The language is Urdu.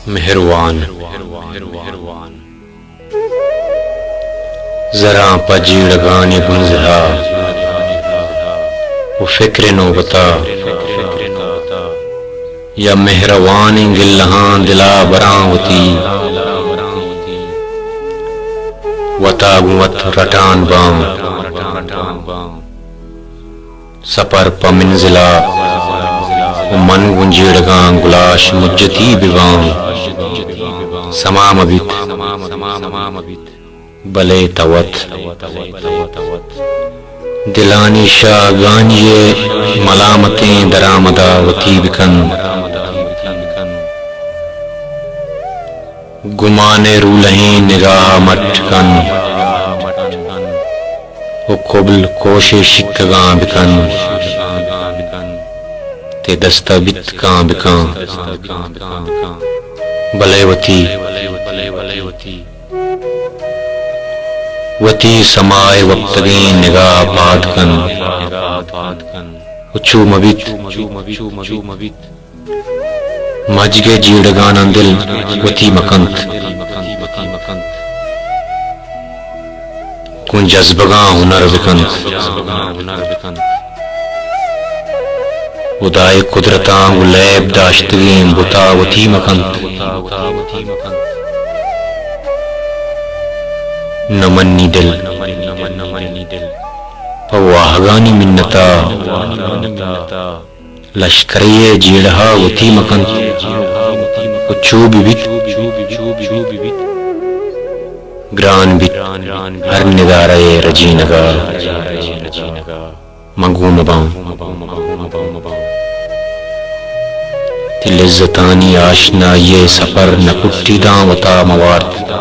مہروان ذرا پجیڑگانی گنزہا و فکر نو بتا یا مہروانی گلہان دلا براوتی وتا گوت رٹان بام سپر پا منزلا و من گنجیڑگان گلاش مجتی بیوام سمام بیت بلے توت دلانی شاگانی ملامتیں درآمدہ وتی بکن گمان رولہیں نگاہ مٹکن و قبل کوشش شکگاں بکن تے دستہ بتکاں بکاں بلے وتی وتی سمائے وقتگیں نگاہ پاد کن اچھو مبیت مجگے جیڑگانا دل وتی مکنت کن جذبگاں ہنر بکنت ادائے قدرتاں غلیب داشتگیں بتا وتی مکنت نمنی دل پواہگانی منتا لشکریے جیڑہا وتی مکنت اچھو بیت گران بیت ہر ندارے رجینگا منگو مباؤں تل عزتانی آشنا یہ سفر نکٹی داں وتا موارد